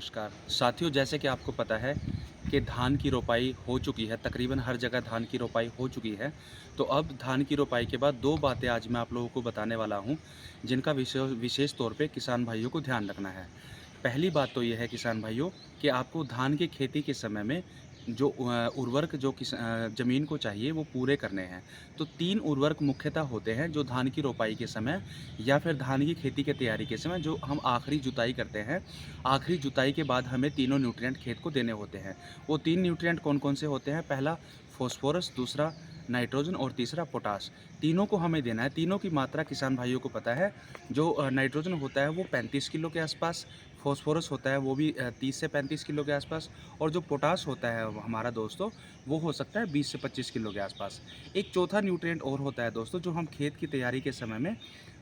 नमस्कार साथियों, जैसे कि आपको पता है कि धान की रोपाई हो चुकी है। तकरीबन हर जगह धान की रोपाई हो चुकी है। तो अब धान की रोपाई के बाद दो बातें आज मैं आप लोगों को बताने वाला हूं, जिनका विशेष तौर पे किसान भाइयों को ध्यान रखना है। पहली बात तो ये है किसान भाइयों कि आपको धान की खेती के समय में जो उर्वरक जो ज़मीन को चाहिए वो पूरे करने हैं। तो 3 उर्वरक मुख्यतः होते हैं जो धान की रोपाई के समय या फिर धान की खेती की तैयारी के समय जो हम आखिरी जुताई करते हैं। आखिरी जुताई के बाद हमें तीनों न्यूट्रिएंट खेत को देने होते हैं। वो 3 न्यूट्रिएंट कौन-कौन से होते हैं? पहला फ़ॉस्फ़ोरस, दूसरा नाइट्रोजन और तीसरा पोटाश। तीनों को हमें देना है। तीनों की मात्रा किसान भाइयों को पता है। जो नाइट्रोजन होता है वो 35 किलो के आसपास, फ़ॉस्फ़ोरस होता है वो भी 30 से 35 किलो के आसपास, और जो पोटाश होता है हमारा दोस्तों, वो हो सकता है 20 से 25 किलो के आसपास। एक चौथा न्यूट्रिएंट और होता है दोस्तों, जो हम खेत की तैयारी के समय में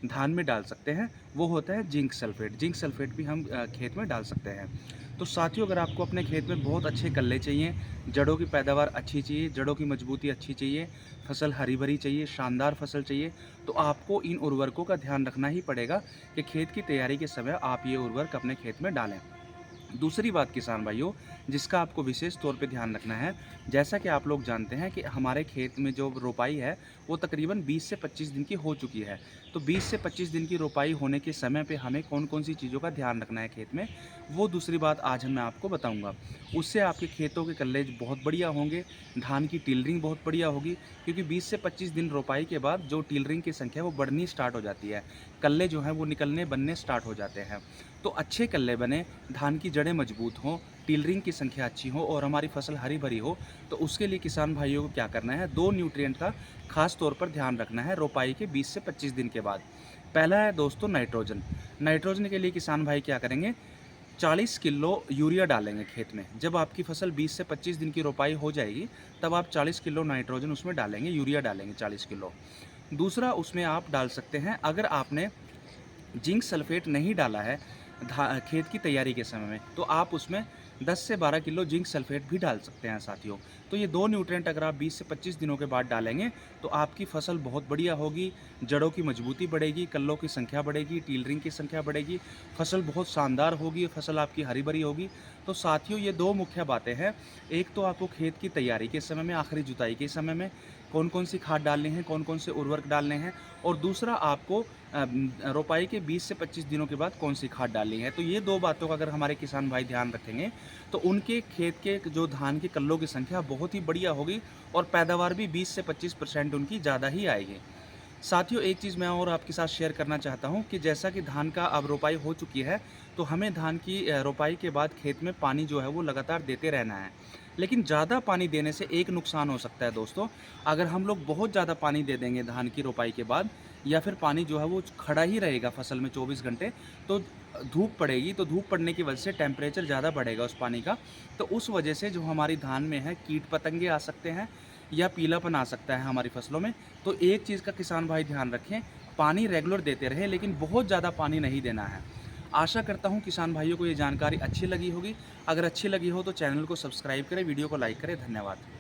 धान में डाल सकते हैं, वो होता है जिंक सल्फ़ेट। जिंक सल्फ़ेट भी हम खेत में डाल सकते हैं। तो साथियों, अगर आपको अपने खेत में बहुत अच्छे कल्ले चाहिए, जड़ों की पैदावार अच्छी चाहिए, जड़ों की मजबूती अच्छी चाहिए, फसल हरी-भरी चाहिए, शानदार फसल चाहिए, तो आपको इन उर्वरकों का ध्यान रखना ही पड़ेगा कि खेत की तैयारी के समय आप ये उर्वरक अपने खेत में डालें। दूसरी बात किसान भाइयों, जिसका आपको विशेष तौर पे ध्यान रखना है, जैसा कि आप लोग जानते हैं कि हमारे खेत में जो रोपाई है, वो तकरीबन 20 से 25 दिन की हो चुकी है। तो 20 से 25 दिन की रोपाई होने के समय पे हमें कौन-कौन सी चीज़ों का ध्यान रखना है खेत में, वो दूसरी बात आज मैं आपको बताऊँगा। उससे आपके खेतों के कल्ले बहुत बढ़िया होंगे, धान की टिलरिंग बहुत बढ़िया होगी, क्योंकि 20 से 25 दिन रोपाई के बाद जो टिलरिंग की संख्या है वो बढ़नी स्टार्ट हो जाती है। कल्ले जो हैं वो निकलने बनने स्टार्ट हो जाते हैं। तो अच्छे कल्ले बने, धान की जड़ें मजबूत हों, टिलरिंग की संख्या अच्छी हो और हमारी फसल हरी-भरी हो, तो उसके लिए किसान भाइयों को क्या करना है, 2 न्यूट्रिएंट का खास तौर पर ध्यान रखना है रोपाई के 20 से 25 दिन के बाद। पहला है दोस्तों नाइट्रोजन। नाइट्रोजन के लिए किसान भाई क्या करेंगे, 40 किलो यूरिया डालेंगे खेत में। जब आपकी फसल 20 से 25 दिन की रोपाई हो जाएगी, तब आप 40 किलो नाइट्रोजन उसमें डालेंगे, यूरिया डालेंगे 40 किलो। दूसरा उसमें आप डाल सकते हैं, अगर आपने जिंक सल्फेट नहीं डाला है खेत की तैयारी के समय में, तो आप उसमें 10 से 12 किलो जिंक सल्फेट भी डाल सकते हैं साथियों। तो ये दो न्यूट्रिएंट अगर आप 20 से 25 दिनों के बाद डालेंगे, तो आपकी फसल बहुत बढ़िया होगी, जड़ों की मजबूती बढ़ेगी, कल्लों की संख्या बढ़ेगी, टीलरिंग की संख्या बढ़ेगी, फसल बहुत शानदार होगी, फसल आपकी हरी भरी होगी। तो साथियों, ये दो मुख्य बातें हैं। एक तो आपको खेत की तैयारी के समय में, आखिरी जुताई के समय में कौन कौन सी खाद डालनी है, कौन कौन से उर्वरक डालने हैं, और दूसरा आपको रोपाई के 20 से 25 दिनों के बाद कौन सी खाद डालनी है। तो ये दो बातों का अगर हमारे किसान भाई ध्यान रखेंगे, तो उनके खेत के जो धान के कल्लों की संख्या बहुत ही बढ़िया होगी और पैदावार भी 20 से 25% उनकी ज़्यादा ही आएगी। साथियों, एक चीज़ मैं और आपके साथ शेयर करना चाहता हूँ कि जैसा कि धान का अब रोपाई हो चुकी है, तो हमें धान की रोपाई के बाद खेत में पानी जो है वो लगातार देते रहना है। लेकिन ज़्यादा पानी देने से एक नुकसान हो सकता है दोस्तों। अगर हम लोग बहुत ज़्यादा पानी दे देंगे धान की रोपाई के बाद, या फिर पानी जो है वो खड़ा ही रहेगा फसल में 24 घंटे, तो धूप पड़ेगी, तो धूप पड़ने की वजह से टेम्परेचर ज़्यादा बढ़ेगा उस पानी का। तो उस वजह से जो हमारी धान में है, कीट पतंगे आ सकते हैं या पीलापन आ सकता है हमारी फसलों में। तो एक चीज़ का किसान भाई ध्यान रखें, पानी रेगुलर देते रहें, लेकिन बहुत ज़्यादा पानी नहीं देना है। आशा करता हूँ किसान भाइयों को ये जानकारी अच्छी लगी होगी। अगर अच्छी लगी हो तो चैनल को सब्सक्राइब करें, वीडियो को लाइक करें। धन्यवाद।